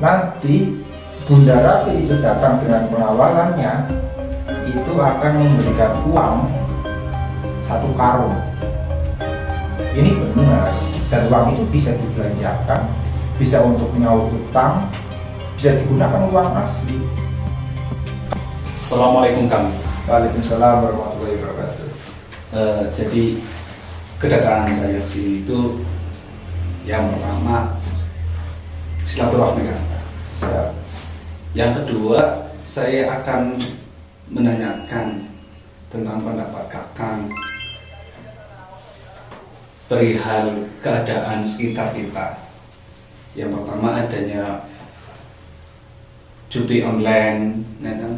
nanti Bunda Ratu itu datang dengan pengawalannya, itu akan memberikan uang 1 karung. Ini benar, dan uang itu bisa dibelanjakan, bisa untuk nyaur utang, bisa digunakan uang asli. Assalamualaikum Kang. Waalaikumsalam warahmatullahi wabarakatuh. Jadi kedatangan saya ke sini itu yang pertama silaturahmi Kang. Siap. Yang kedua saya akan menanyakan tentang pendapat Kakang perihal keadaan sekitar kita. Yang pertama adanya judi online, ya kan?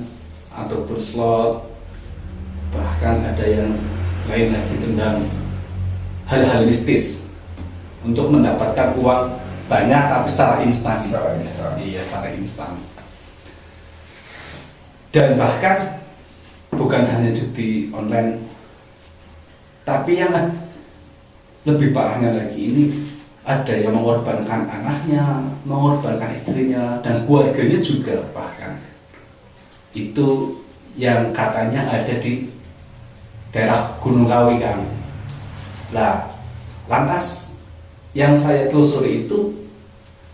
Ataupun slot, bahkan ada yang lain lagi tentang hal-hal mistis untuk mendapatkan uang banyak tapi secara instan. Iya, secara instan. Dan bahkan bukan hanya judi online, tapi yang lebih parahnya lagi ini ada yang mengorbankan anaknya, mengorbankan istrinya dan keluarganya juga bahkan. Itu yang katanya ada di daerah Gunung Kawi Kang. Lah, lantas yang saya telusuri itu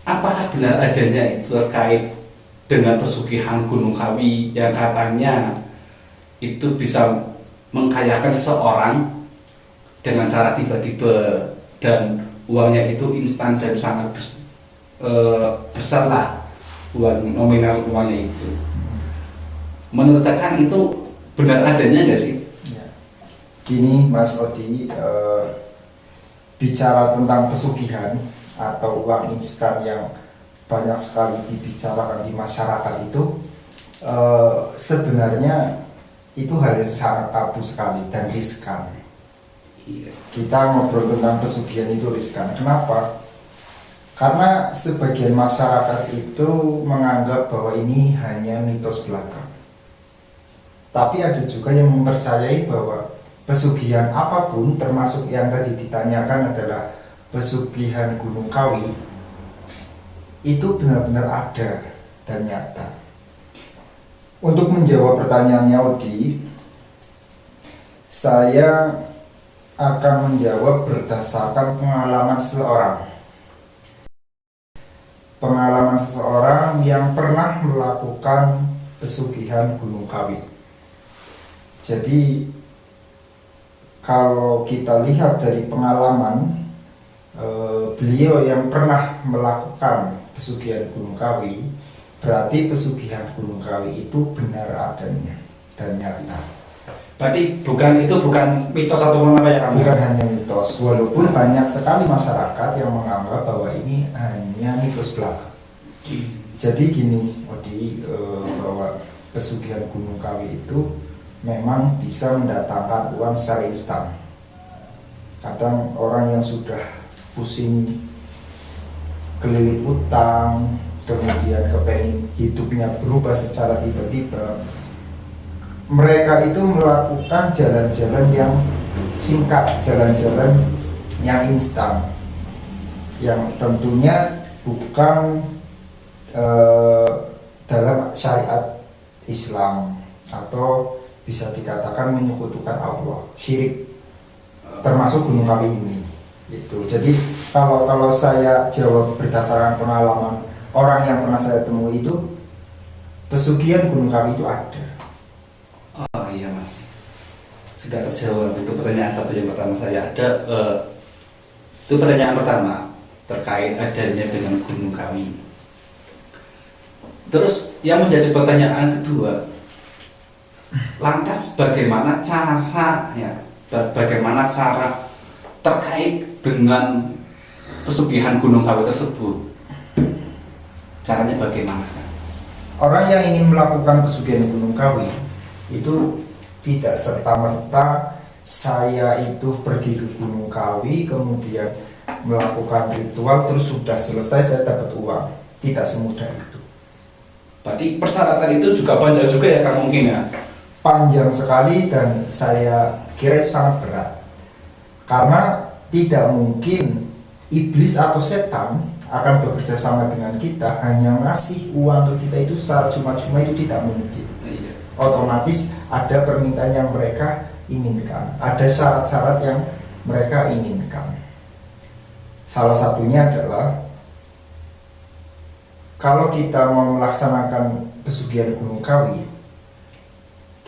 apakah benar adanya itu terkait dengan pesugihan Gunung Kawi yang katanya itu bisa mengkayakan seseorang dengan cara tiba-tiba dan uangnya itu instan dan sangat besar lah uang nominal uangnya itu. Menurut Kakang itu benar adanya nggak sih? Ya. Gini Mas Odi, bicara tentang pesugihan atau uang instan yang banyak sekali dibicarakan di masyarakat itu sebenarnya itu hal yang sangat tabu sekali dan riskan. Iya. Kita ngobrol tentang pesugihan itu riskan. Kenapa? Karena sebagian masyarakat itu menganggap bahwa ini hanya mitos belaka. Tapi ada juga yang mempercayai bahwa pesugihan apapun, termasuk yang tadi ditanyakan adalah pesugihan Gunung Kawi, itu benar-benar ada dan nyata. Untuk menjawab pertanyaannya Odi, saya akan menjawab berdasarkan pengalaman seseorang. Pengalaman seseorang yang pernah melakukan pesugihan Gunung Kawi. Jadi kalau kita lihat dari pengalaman beliau yang pernah melakukan pesugihan Gunung Kawi, berarti pesugihan Gunung Kawi itu benar adanya dan nyata. Berarti itu bukan mitos atau apa ya Kang? Bukan hanya mitos, walaupun banyak sekali masyarakat yang menganggap bahwa ini hanya mitos belaka. Jadi gini Odi, bahwa pesugihan Gunung Kawi itu memang bisa mendatangkan uang secara instan. Kadang orang yang sudah pusing kelilit utang, kemudian kepengen hidupnya berubah secara tiba-tiba, mereka itu melakukan jalan-jalan yang singkat, jalan-jalan yang instan, yang tentunya bukan dalam syariat Islam atau bisa dikatakan menyekutukan Allah, syirik, termasuk Gunung Kawi ini. Itu. Jadi kalau saya jawab berdasarkan pengalaman orang yang pernah saya temui itu, pesugihan Gunung Kawi itu ada. Oh iya Mas, sudah terjawab itu pertanyaan satu yang pertama saya ada. Itu pertanyaan pertama terkait adanya dengan Gunung Kawi. Terus yang menjadi pertanyaan kedua, lantas bagaimana cara terkait dengan pesugihan Gunung Kawi tersebut? Caranya bagaimana? Orang yang ingin melakukan pesugihan Gunung Kawi itu tidak serta-merta saya itu pergi ke Gunung Kawi kemudian melakukan ritual terus sudah selesai saya dapat uang. Tidak semudah itu. Berarti persyaratan itu juga panjang juga ya Kang mungkin ya? Panjang sekali dan saya kira itu sangat berat. Karena tidak mungkin iblis atau setan akan bekerja sama dengan kita, hanya ngasih uang ke kita itu secara cuma-cuma itu tidak mungkin. Iya. Otomatis ada permintaan yang mereka inginkan, ada syarat-syarat yang mereka inginkan. Salah satunya adalah kalau kita mau melaksanakan pesugihan Gunung Kawi,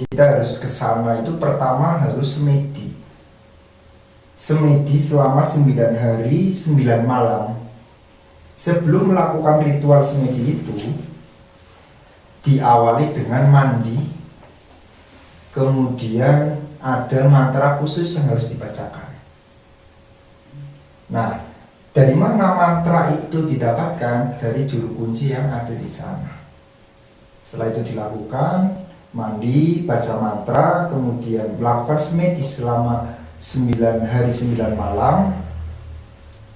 kita harus ke sana itu pertama harus semedi. Semedi selama 9 hari 9 malam. Sebelum melakukan ritual semedi itu diawali dengan mandi, kemudian ada mantra khusus yang harus dibacakan. Nah, dari mana mantra itu didapatkan? Dari juru kunci yang ada di sana. Setelah itu dilakukan mandi, baca mantra, kemudian melakukan semedi selama 9 hari 9 malam,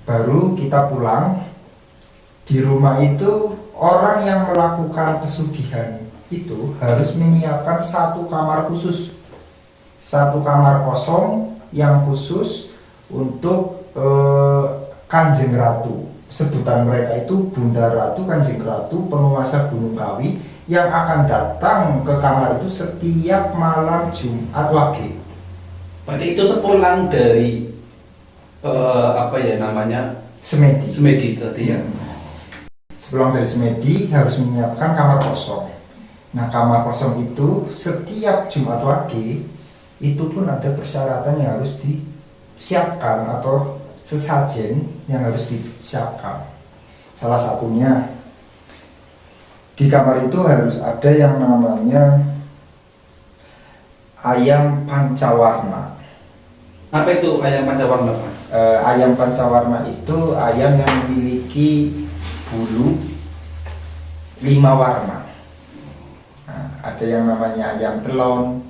baru kita pulang. Di rumah itu orang yang melakukan pesugihan itu harus menyiapkan satu kamar khusus, satu kamar kosong yang khusus untuk Kanjeng Ratu. Sebutan mereka itu Bunda Ratu, Kanjeng Ratu, penguasa Gunung Kawi, yang akan datang ke kamar itu setiap malam Jumat Wage. Berarti itu sepulang dari Semedi. semedi tadi ya. Sepulang dari semedi harus menyiapkan kamar kosong. Nah, kamar kosong itu setiap Jumat Wage itu pun ada persyaratan yang harus disiapkan atau sesajen yang harus disiapkan. Salah satunya di kamar itu harus ada yang namanya ayam pancawarna. Apa itu ayam pancawarna, Pak? Ayam pancawarna itu ayam yang memiliki bulu 5 warna. Nah, ada yang namanya ayam telon,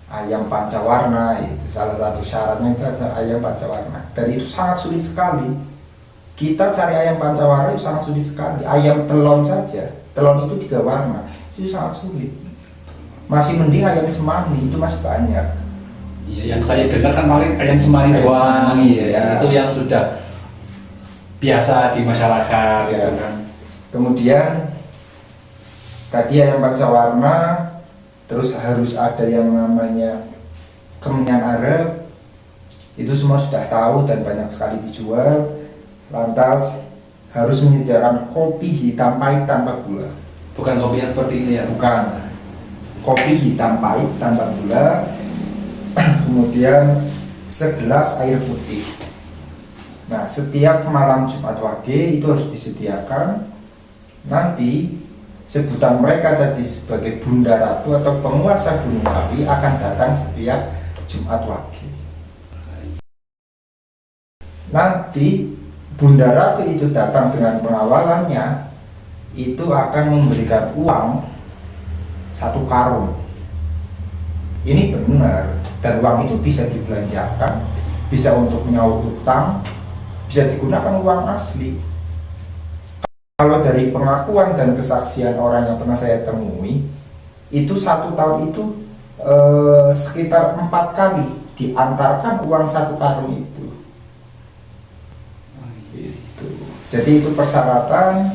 ayam pancawarna. Itu salah satu syaratnya itu ada ayam pancawarna. Dan itu sangat sulit sekali. Kita cari ayam pancawarna itu sangat sulit sekali. Ayam telon saja, telon itu 3 warna, itu sangat sulit. Masih mending ayam cemani, itu masih banyak. Iya, yang saya dengar kan paling ayam cemani Ayam doang, cemani, iya. ya. Itu yang sudah biasa di masyarakat, Ya. gitu kan. Kemudian tadi ayam pancawarna, terus harus ada yang namanya kemenyan Arab. Itu semua sudah tahu dan banyak sekali dijual. Lantas harus menyediakan kopi hitam pahit tanpa gula. Bukan kopi yang seperti ini ya. Bukan. Kopi hitam pahit tanpa gula. Kemudian segelas air putih. Nah, setiap malam Jumat Wage itu harus disediakan. Nanti sebutan mereka tadi sebagai Bunda Ratu atau penguasa Gunung Kawi akan datang setiap Jumat Wage. Nanti Bunda Ratu itu datang dengan pengawalannya, itu akan memberikan uang 1 karung. Ini benar, dan uang itu bisa dibelanjakan, bisa untuk nyaur utang, bisa digunakan uang asli. Kalau dari pengakuan dan kesaksian orang yang pernah saya temui, itu 1 tahun itu sekitar 4 kali diantarkan uang 1 karung itu. Jadi itu persyaratan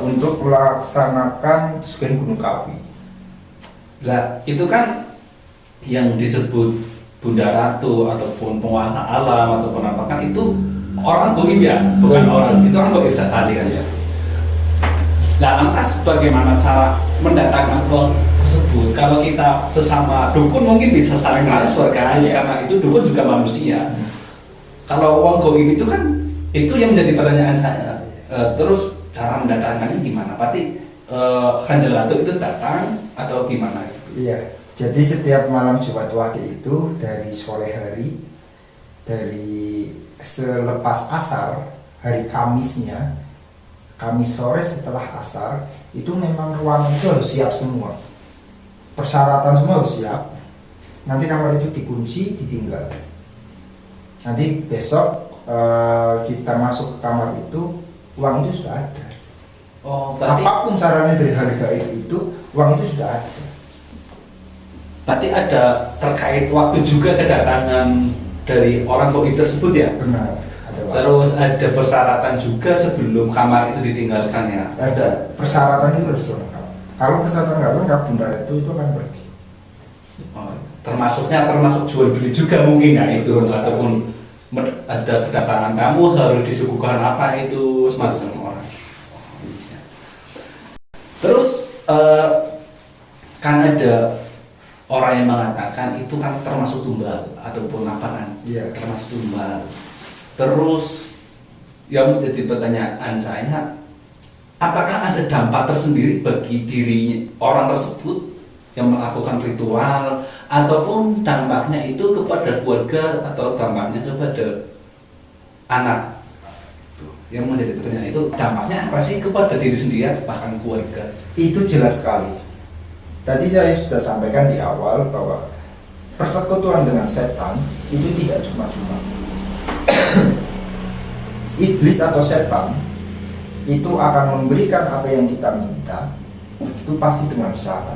untuk melaksanakan pesugihan Gunung Kawi. Lah, itu kan yang disebut Bunda Ratu ataupun penguasa alam ataupun apa kan itu orang goib ya, bukan orang. Itu orang goib sekali kan ya. Nah, lantas bagaimana cara mendatangkan uang tersebut? Kalau kita sesama dukun mungkin bisa saling transfer kan, karena itu dukun juga manusia. Kalau uang goib itu kan itu yang menjadi pertanyaan saya. Terus cara mendatangkannya gimana? Berarti Kanjeng Ratu itu datang atau gimana itu? Iya, jadi setiap malam Jumat Wage itu dari sore hari, dari selepas asar, hari Kamisnya, Kamis sore setelah asar, itu memang ruangan itu harus siap semua. Persyaratan semua harus siap. Nanti kamar itu dikunci, ditinggal. Nanti besok kita masuk ke kamar itu, uang itu sudah ada. Oh, berarti Apapun caranya dari hari gaib itu, uang itu sudah ada. berarti ada terkait waktu juga kedatangan dari orang goib tersebut ya? Benar, ada Terus ada persyaratan juga sebelum kamar itu ditinggalkan ya. Ada persyaratan itu harus lengkap. Kalau persyaratan nggak lengkap, bunda itu akan pergi. Oh, termasuk jual beli juga mungkin ya itu, Betul, ataupun ada kedatangan tamu harus disuguhkan apa itu semacam orang. Terus kan ada orang yang mengatakan itu kan termasuk tumbal ataupun apa kan? Iya. Termasuk tumbal. Terus yang menjadi pertanyaan saya, apakah ada dampak tersendiri bagi dirinya orang tersebut yang melakukan ritual, ataupun dampaknya itu kepada keluarga atau dampaknya kepada anak? Yang menjadi pertanyaan itu dampaknya apa sih kepada diri sendiri bahkan keluarga? Itu jelas sekali. Tadi saya sudah sampaikan di awal bahwa persekutuan dengan setan itu tidak cuma-cuma. Iblis atau setan itu akan memberikan apa yang kita minta, itu pasti dengan syarat.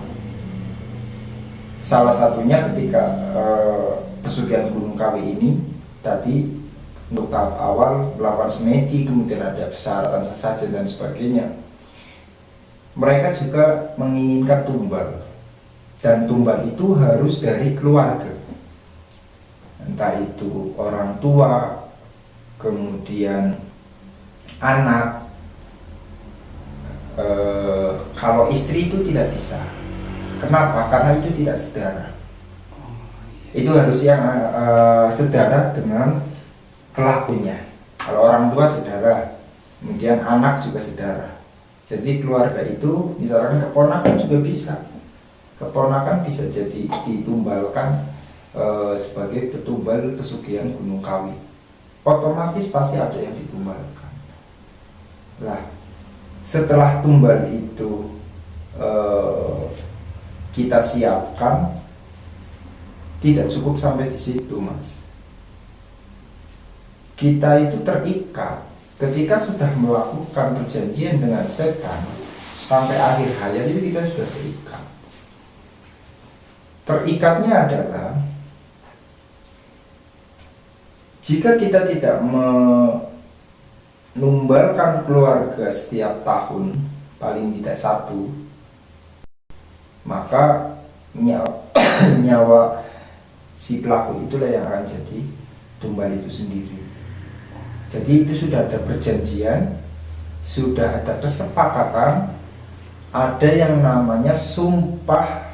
Salah satunya ketika pesugihan Gunung Kawi ini tadi untuk tahap awal melakukan semedi, kemudian ada persyaratan sesajen dan sebagainya. Mereka juga menginginkan tumbal, dan tumbal itu harus dari keluarga, entah itu orang tua, kemudian anak. Kalau istri itu tidak bisa. Kenapa? Karena itu tidak sedara. Itu harus yang sedara dengan pelakunya. Kalau orang tua sedara, kemudian anak juga sedara. Jadi keluarga itu, misalkan keponakan juga bisa. Keponakan bisa jadi ditumbalkan sebagai petumbal pesugihan Gunung Kawi. Otomatis pasti ada yang ditumbalkan. Lah, setelah tumbal itu kita siapkan, tidak cukup sampai di situ, Mas. Kita itu terikat ketika sudah melakukan perjanjian dengan setan sampai akhir hayat, itu kita sudah terikat. Terikatnya adalah jika kita tidak menumbalkan keluarga setiap tahun paling tidak satu, maka nyawa si pelaku itulah yang akan jadi tumbal itu sendiri. Jadi itu sudah ada perjanjian, sudah ada kesepakatan, ada yang namanya sumpah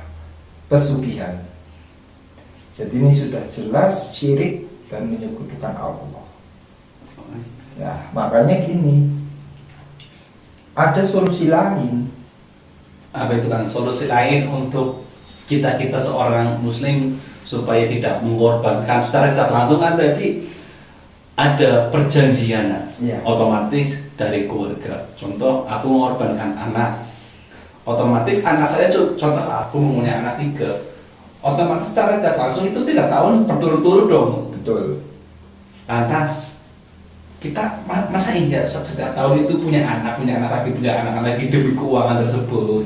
pesugihan. Jadi ini sudah jelas syirik dan menyekutukan Allah. Nah, makanya gini, ada solusi lain. Apa itu kan solusi lain untuk kita seorang muslim supaya tidak mengorbankan secara tidak langsung kan tadi ada perjanjian Ya. otomatis dari keluarga. Contoh aku mengorbankan anak, otomatis anak saya contoh aku mempunyai anak 3, otomatis secara tidak langsung itu 3 tahun berturut-turut dong. Betul. Lantas kita masa iya setiap tahun itu punya anak lagi demi keuangan tersebut,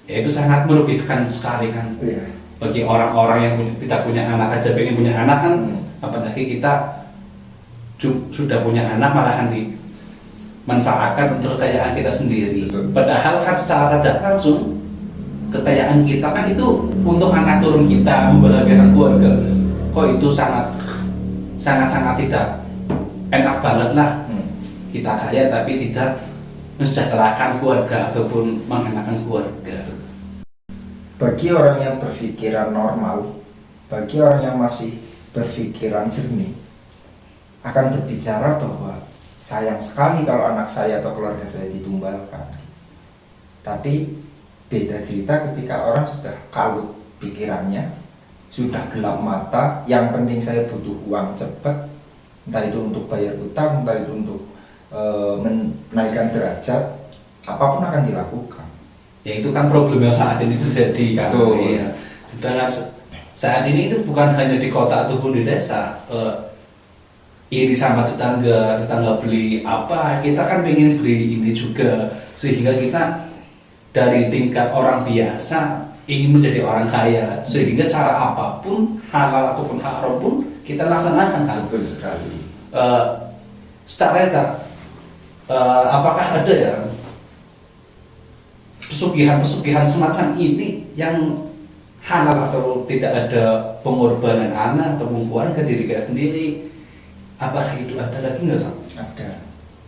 ya itu sangat merugikan sekali kan. Iya. Bagi orang-orang yang tidak punya anak aja pengen punya anak kan, apalagi kita sudah punya anak malahan dimanfaatkan untuk kekayaan kita sendiri. Betul. Padahal kan secara tidak langsung kekayaan kita kan itu untuk anak turun kita, membahagiakan keluarga. Kok itu sangat tidak enak banget lah. Kita kaya tapi tidak mensejahterakan keluarga ataupun mengenakan keluarga. Bagi orang yang berpikiran normal, bagi orang yang masih berpikiran jernih, akan berbicara bahwa sayang sekali kalau anak saya atau keluarga saya ditumbalkan. Tapi beda cerita ketika orang sudah kalut pikirannya, sudah gelap mata, yang penting saya butuh uang cepat, entah itu untuk bayar utang, entah itu untuk menaikkan derajat, apapun akan dilakukan. Ya itu kan problemnya saat ini itu jadi kan. Iya. Dan saat ini itu bukan hanya di kota ataupun di desa, iri sama tetangga beli apa, kita kan pengen beli ini juga, sehingga kita dari tingkat orang biasa ingin menjadi orang kaya, sehingga cara apapun halal ataupun haram pun kita laksanakan kan. Betul sekali. secara etak apakah ada ya pesugihan semacam ini yang halal atau tidak ada pengorbanan anak atau keluarga diri kita sendiri? Apakah itu ada lagi nggak, Kang? Ada,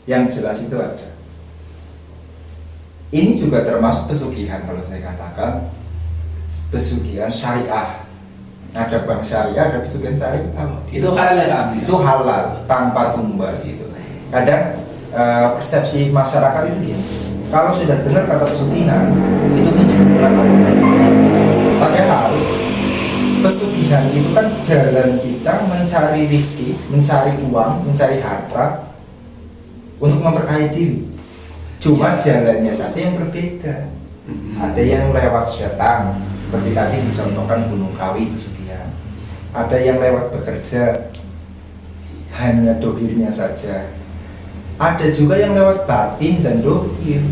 yang jelas itu ada. Ini juga termasuk pesugihan kalau saya katakan, pesugihan syariah. Ada bank syariah, ada pesugihan syariah. Itu halal ya, Kang? Itu halal tanpa tumbal gitu. Kadang persepsi masyarakat itu gini, kalau sudah dengar kata pesugihan itu menyebutkan apa? Padahal pesugihan itu kan jalan kita mencari rezeki, mencari uang, mencari harta untuk memperkaya diri. Cuma jalannya saja yang berbeda. Ada yang lewat syaitan, seperti tadi dicontohkan Gunung Kawi pesugihan. Ada yang lewat bekerja, hanya dohirnya saja. Ada juga yang lewat batin dan dohir.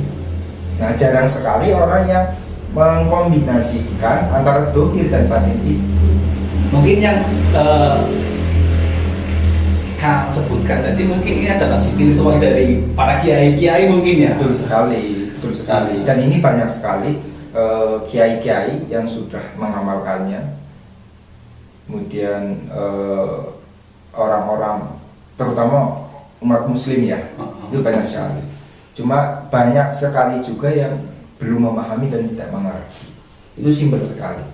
Nah, jarang sekali orang yang mengkombinasikan antara dohir dan batin itu. Mungkin yang Kang sebutkan tadi mungkin ini adalah spiritual dari para kiai-kiai mungkin ya. Betul sekali, betul sekali. Dan ini banyak sekali kiai-kiai yang sudah mengamalkannya. Kemudian orang-orang terutama umat muslim ya, itu banyak sekali. Cuma banyak sekali juga yang belum memahami dan tidak mengerti. Itu simpel sekali.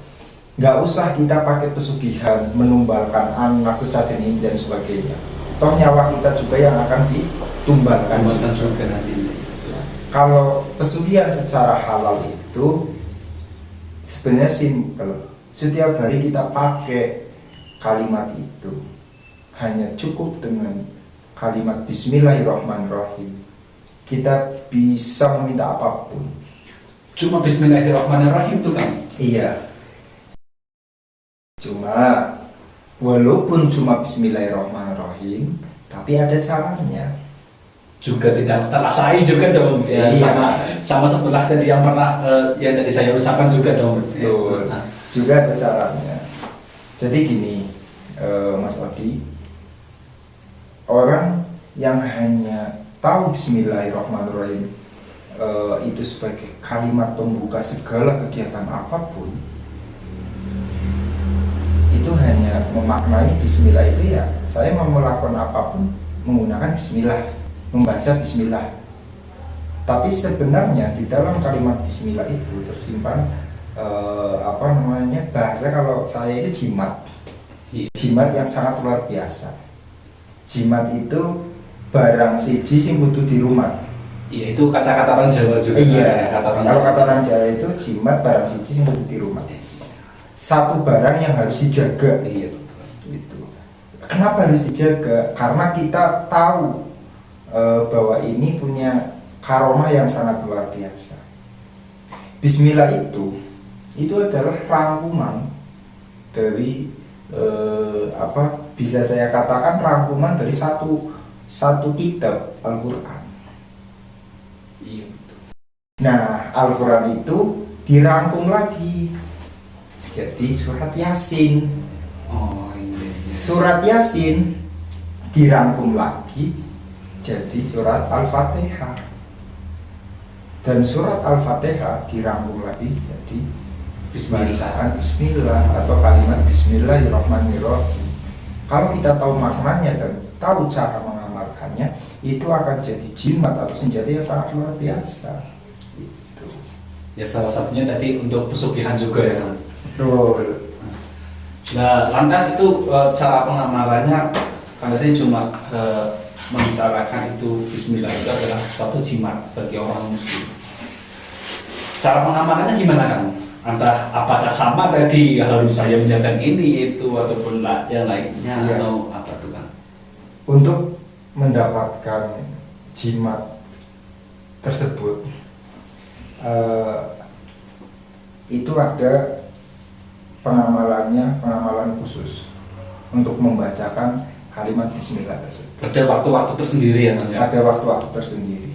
Nggak usah kita pakai pesugihan, menumbalkan anak sesajen dan sebagainya. Toh nyawa kita juga yang akan ditumbalkan juga nanti. Kalau pesugihan secara halal itu sebenarnya simpel. Setiap hari kita pakai kalimat itu, hanya cukup dengan kalimat Bismillahirrahmanirrahim. Kita bisa meminta apapun. Cuma Bismillahirrahmanirrahim itu kan? Iya. Cuma walaupun cuma Bismillahirrahmanirrahim, tapi ada caranya. Juga tidak terasai juga dong ya, Iya. sama sebelah tadi yang pernah yang tadi saya ucapkan juga dong. Betul. Nah, Juga ada caranya. Jadi gini, Mas Odi, orang yang hanya tahu Bismillahirrahmanirrahim itu sebagai kalimat pembuka segala kegiatan apapun, itu hanya memaknai Bismillah itu ya saya mau melakukan apapun menggunakan Bismillah, membaca Bismillah. Tapi sebenarnya di dalam kalimat Bismillah itu tersimpan bahasa kalau saya itu jimat. Jimat yang sangat luar biasa. Jimat itu barang siji sing kudu dirumat. iya itu kata-kata orang Jawa juga. Iya. Kata Kalau kata orang Jawa itu jimat barang siji sing kudu dirumat. Satu barang yang harus dijaga. Iya betul. Gitu. Kenapa harus dijaga? Karena kita tahu bahwa ini punya karomah yang sangat luar biasa. Bismillah itu adalah rangkuman dari bisa saya katakan rangkuman dari satu kitab Al-Quran. Iya betul. Nah, Al-Quran itu dirangkum lagi jadi surat Yasin. Oh iya. Surat Yasin dirangkum lagi jadi surat Al-Fatihah. Dan surat Al-Fatihah dirangkum lagi jadi bacaan Bismillah atau kalimat Bismillahirrahmanirrahim. Kalau kita tahu maknanya dan tahu cara mengamalkannya, itu akan jadi jimat atau senjata yang sangat luar biasa. Gitu. Ya salah satunya tadi untuk pesugihan juga ya kan. Betul. Nah lantas itu cara pengamalannya kan tadi cuma membicarakan itu Bismillah itu adalah suatu jimat bagi orang muslim. Cara pengamalannya gimana kan? Entah apakah sama tadi harus saya menjalankan ini itu ataupun yang lainnya Iya. atau apa tuh kan? Untuk mendapatkan jimat tersebut itu ada pengamalan khusus untuk membacakan kalimat Bismillah tersebut. Ada waktu-waktu tersendiri ya kan? Ya? Ada waktu-waktu tersendiri.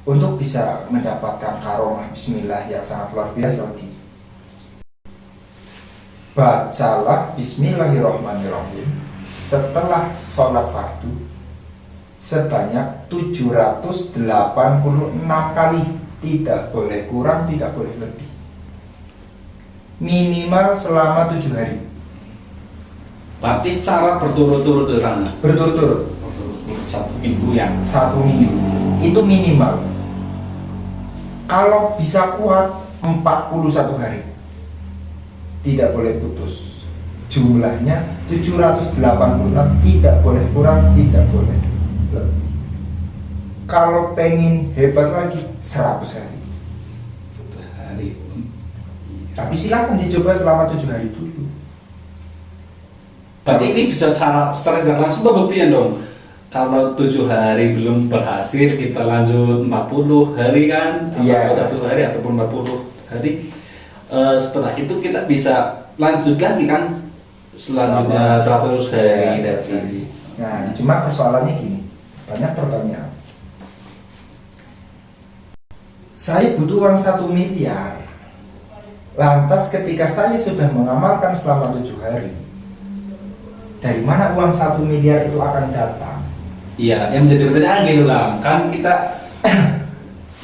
Untuk bisa mendapatkan karomah Bismillah yang sangat luar biasa, bacalah Bismillahirrahmanirrahim setelah sholat fardu sebanyak 786 kali, tidak boleh kurang, tidak boleh lebih. Minimal selama 7 hari. Berarti secara berturut-turut orang. Berturut-turut Berturut-turut 1 minggu ya. 1 minggu. Itu minimal. Kalau bisa kuat 41 hari. Tidak boleh putus. Jumlahnya 786, tidak boleh kurang, tidak boleh lebih. Kalau pengen hebat lagi 100 hari. 100 hari. Tapi silakan dicoba selama 7 hari dulu. Berarti ini bisa secara tidak langsung pembuktian dong. Kalau 7 hari belum berhasil, kita lanjut 40 hari kan, Iya. 1 hari ataupun 40 hari. Setelah itu kita bisa lanjut lagi kan, selanjutnya 100 hari Ya, dari. Nah, cuma persoalannya gini, banyak pertanyaan. Saya butuh uang 1 miliar. Lantas ketika saya sudah mengamalkan selama 7 hari, dari mana uang 1 miliar itu akan datang? Iya, yang menjadi pertanyaan gitu lah. Kan kita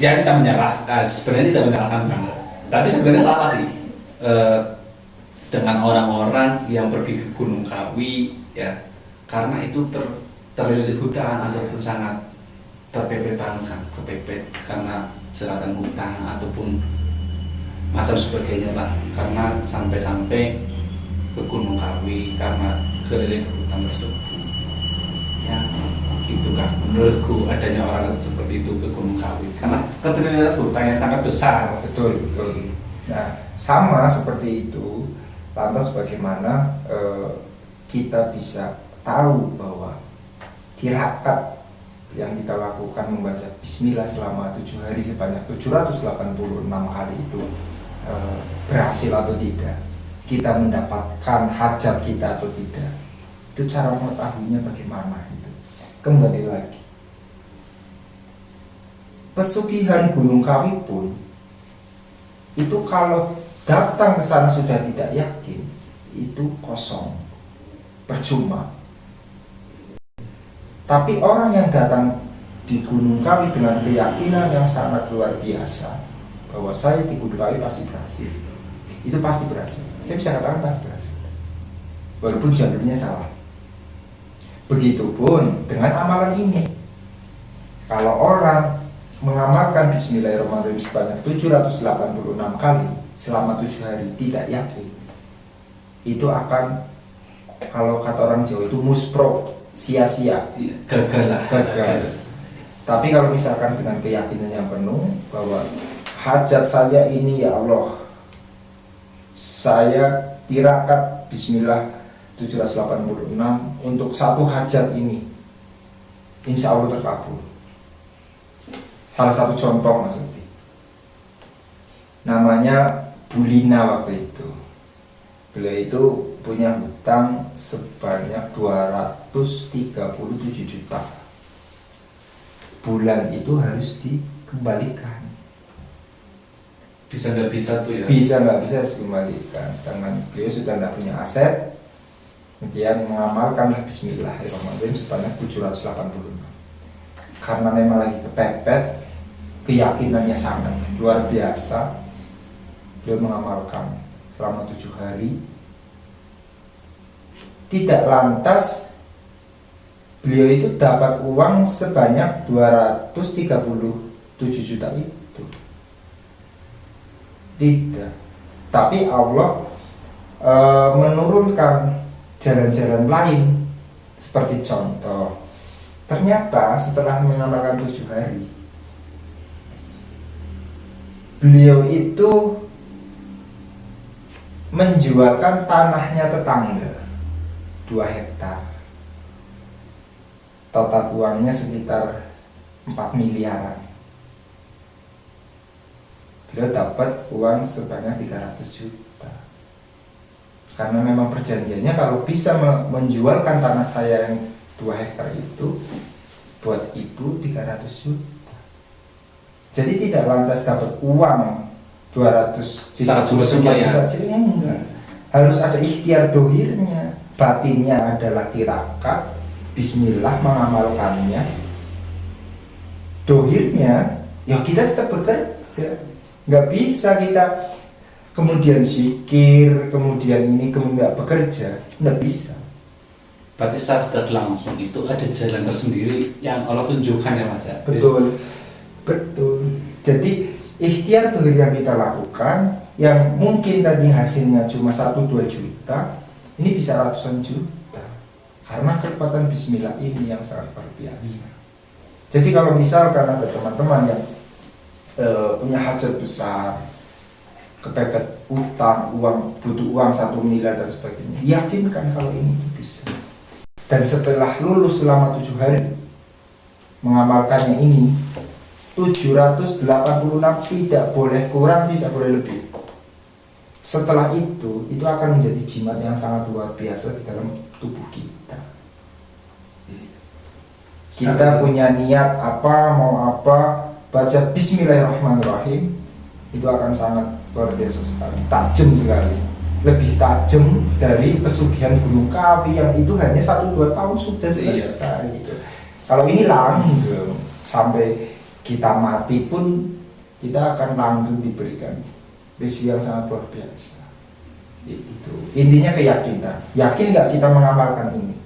ya kita menyalahkan, sebenarnya tidak menyalahkan kan. Tapi sebenarnya salah sih. Dengan orang-orang yang pergi ke Gunung Kawi ya, karena itu terlilit hutan ataupun sangat terpepet bangsa, kepepet karena jeratan hutan ataupun macam sebagainya lah, karena sampai-sampai ke Gunung Kawi karena kelilit hutan tersebut ya, gitu kan. Menurutku adanya orang seperti itu ke Gunung Kawi karena keterlibatan hutan yang sangat besar. Betul, betul. Nah, sama seperti itu. Lantas bagaimana kita bisa tahu bahwa tirakat yang kita lakukan membaca Bismillah selama 7 hari sebanyak 786 kali itu berhasil atau tidak, kita mendapatkan hajat kita atau tidak? Itu cara mengetahuinya bagaimana itu. Kembali lagi, pesugihan Gunung Kawi pun itu kalau datang ke sana sudah tidak yakin, itu kosong, percuma. Tapi orang yang datang di Gunung Kawi dengan keyakinan yang sangat luar biasa bahwa saya di Gunung Kawi pasti berhasil, itu pasti berhasil. Saya bisa katakan pasti berhasil, walaupun jalurnya salah. Begitupun dengan amalan ini. Kalau orang mengamalkan Bismillahirrahmanirrahim sebanyak 786 kali selama 7 hari tidak yakin, itu akan, kalau kata orang Jawa itu muspro, sia-sia, Gagal lah. gagal. Tapi kalau misalkan dengan keyakinan yang penuh bahwa hajat saya ini ya Allah, saya tirakat Bismillah 786 untuk satu hajat ini, insya Allah terkabul. Salah satu contoh maksudnya, namanya Bulina waktu itu. Beliau itu punya hutang sebanyak 237 juta. Bulan itu harus dikembalikan. Bisa nggak bisa tuh ya? Bisa nggak bisa harus dikembalikan. Sedangkan beliau sudah tidak punya aset, kemudian mengamalkanlah Bismillahirrahmanirrahim sebanyak 786. Karena memang lagi kepepet, keyakinannya sangat luar biasa, beliau mengamalkan selama 7 hari. Tidak lantas beliau itu dapat uang sebanyak 237 juta itu. Tidak. Tapi Allah menurunkan jalan-jalan lain. Seperti contoh, ternyata setelah mengamalkan 7 hari, beliau itu menjualkan tanahnya tetangga 2 hektar. Total uangnya sekitar 4 miliaran. Beliau dapat uang sebanyak 300 juta. Karena memang perjanjiannya kalau bisa menjualkan tanah saya yang 2 hektar itu buat ibu 300 juta. Jadi tidak lantas dapat uang 200 Secara cuma-cuma ya? juta, enggak. Harus ada ikhtiar dohirnya. Batinnya adalah tirakat, Bismillah mengamalkannya, dohirnya ya kita tetap bekerja. Nggak bisa kita kemudian zikir, kemudian ini, kemudian nggak bekerja, nggak bisa. Berarti secara tidak langsung itu ada jalan tersendiri yang Allah tunjukkan ya Mas ya. Betul, betul. Jadi ikhtiar dohir yang kita lakukan, yang mungkin tadi hasilnya cuma 1-2 juta, ini bisa ratusan juta. Karena kekuatan bismillah ini yang sangat luar biasa. Jadi kalau misalkan ada teman-teman yang punya hajat besar, kepepet utang, butuh uang 1 miliar dan sebagainya, yakinkan kalau ini bisa. Dan setelah lulus selama 7 hari mengamalkannya ini, 786 tidak boleh kurang, tidak boleh lebih. Setelah itu akan menjadi jimat yang sangat luar biasa di dalam tubuh kita. Kita punya niat apa, mau apa, baca bismillahirrahmanirrahim, itu akan sangat luar biasa sekali, tajam sekali, lebih tajam dari pesugihan Gunung Kawi yang itu hanya 1-2 tahun sudah selesai. Gitu. Kalau ini langgeng sampai kita mati pun kita akan langgeng diberikan rezeki yang sangat luar biasa. Itu intinya keyakinan. Yakin nggak kita mengamalkan ini?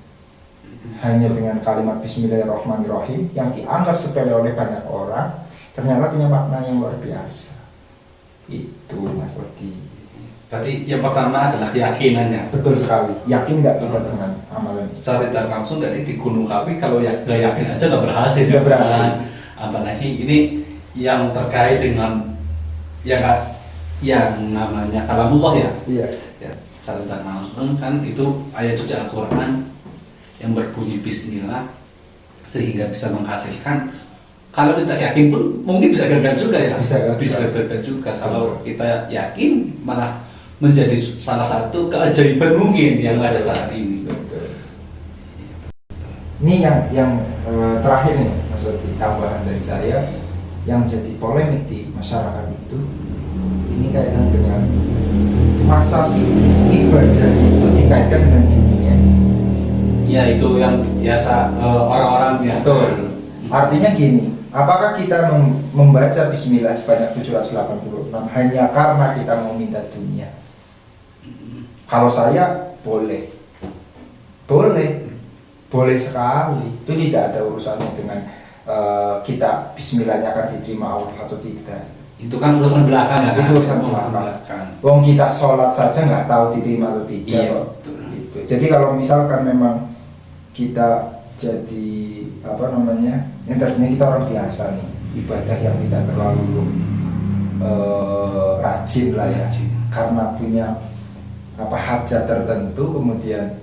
Hanya dengan kalimat bismillahirrahmanirrahim yang dianggap sepele oleh banyak orang, ternyata punya makna yang luar biasa. Itu Mas Odi. Berarti yang pertama adalah keyakinannya. Betul sekali. Yakin nggak kita dengan amalan itu? Secara tidak langsung dari di Gunung Kawi kalau nggak yakin aja nggak berhasil. Nggak berhasil. Apalagi ini yang terkait dengan yang namanya kalamullah ya. Iya. Ya, secara tidak langsung kan itu ayat suci Al-Quran yang berbunyi bismillah sehingga bisa menghasilkan. Kalau tidak yakin pun mungkin bisa gagal juga ya. Bisa gagal juga. Kalau kita yakin malah menjadi salah satu keajaiban mungkin yang ada saat ini. Ini yang terakhir nih Mas Odi, tambahan dari saya yang jadi polemik di masyarakat itu, ini kaitan dengan masa sih ibadah itu dikaitkan dengan dunia. Ya itu yang biasa orang-orang ya. Betul. Artinya gini, apakah kita membaca bismillah sebanyak 786 hanya karena kita mau minta dunia? Kalau saya boleh sekali. Itu tidak ada urusannya dengan kita bismillahnya akan diterima Allah atau tidak. Itu kan urusan belakang ya. Itu urusan belakang. Wong kita sholat saja nggak tahu diterima atau tidak. Iya, betul. Gitu. Jadi kalau misalkan memang kita jadi yang tadinya kita orang biasa nih, ibadah yang tidak terlalu rajin lah ya, karena punya hajat tertentu, kemudian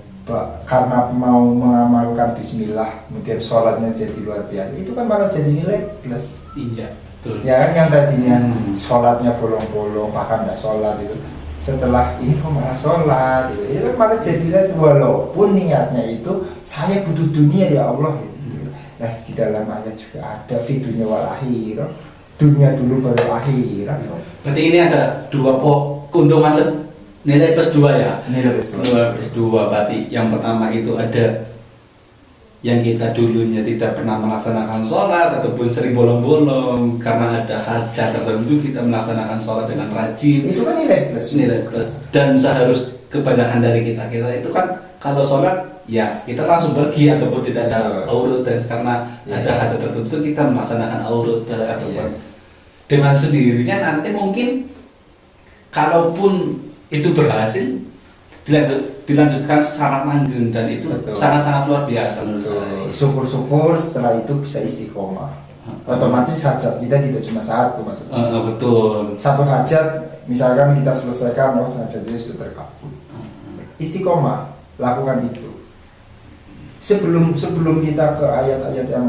karena mau mengamalkan bismillah, kemudian sholatnya jadi luar biasa, itu kan malah jadi nilai plus. Iya, betul. Ya kan, yang tadinya sholatnya bolong-bolong, bahkan tidak sholat itu, setelah ini kok malah sholat gitu. Itu kan malah jadi nilai, walaupun niatnya itu saya butuh dunia ya Allah gitu. Nah, di dalam ayat juga ada fidunya wal akhirah, dunia dulu baru akhirat. Berarti ini ada dua keuntungan nilai plus 2 ya. Nilai plus 2 berarti yang pertama itu ada yang kita dulunya tidak pernah melaksanakan sholat ataupun sering bolong-bolong karena ada hajat tertentu, kita melaksanakan sholat dengan rajin. Itu kan nilai plus. Dan seharus kebanyakan dari kita itu kan kalau sholat ya kita langsung pergi ataupun tidak ada aurud, dan karena ada hajat tertentu kita melaksanakan aurud ataupun dengan sendirinya nanti mungkin kalaupun itu berhasil dilanjutkan secara langgeng, dan itu sangat-sangat luar biasa menurut saya. Syukur-syukur setelah itu bisa istiqomah. Otomatis hajat kita tidak cuma satu maksudnya. Betul. Satu hajat misalkan kita selesaikan, hajatnya sudah terkabul. Istiqomah, lakukan itu. Sebelum kita ke ayat-ayat yang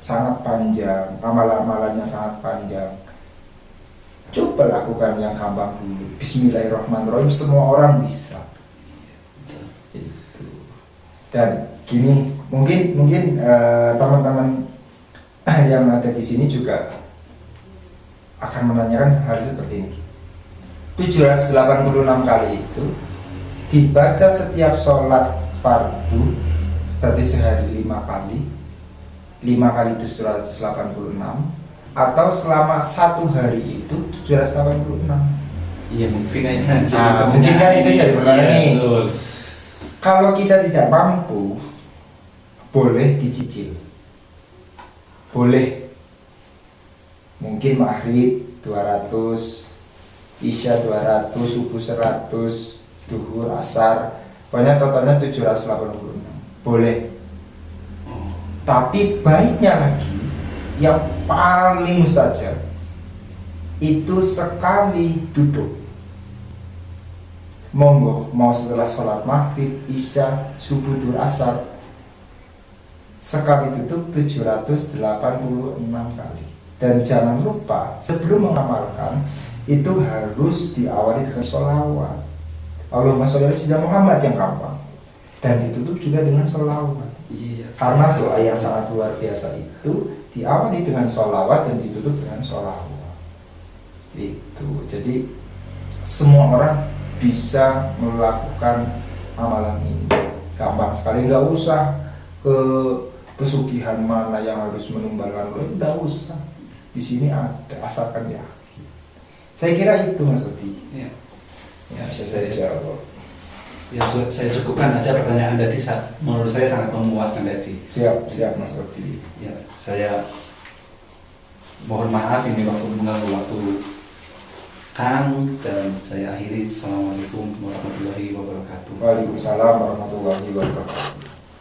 sangat panjang, amalan-amalannya sangat panjang, coba lakukan yang gampang dulu. Bismillahirrahmanirrahim, semua orang bisa. Itu. Dan gini, mungkin teman-teman yang ada di sini juga akan menanyakan hal seperti ini. 786 kali itu dibaca setiap sholat fardu, berarti sehari 5 kali, 5 kali 786 atau selama 1 hari itu 786. Iya mungkin aja. Mungkin kan itu jadi pertanyaan nih. Betul. Kalau kita tidak mampu, boleh dicicil. Boleh. Mungkin maghrib 200, isya 200, subuh 100, duhur, asar, pokoknya totalnya 786. Boleh. Tapi baiknya lagi, yang paling mustajab itu sekali duduk. Monggo, mau setelah sholat maghrib, isya, subuh, duhur, asar, sekali duduk 786 kali. Dan jangan lupa sebelum mengamalkan itu harus diawali dengan sholawat. Allahumma sholli ala sayyidina Muhammad yang gampang, dan ditutup juga dengan sholawat. Iya. Karena doa yang sangat luar biasa itu diawali dengan sholawat dan ditutup dengan sholawat. Itu jadi semua orang bisa melakukan amalan ini, gampang sekali, nggak usah ke pesugihan mana yang harus menumbalkan, nggak usah. Di sini ada, asalkan yakin. Saya kira itu Mas Odi. Iya. Ya, bisa saya jawab. Ya saya cukupkan aja pertanyaan tadi, menurut saya sangat memuaskan tadi. Siap Mas Odi. Ya, saya mohon maaf ini waktu mengganggu waktu Kang, dan saya akhiri. Assalamualaikum warahmatullahi wabarakatuh. Waalaikumsalam warahmatullahi wabarakatuh.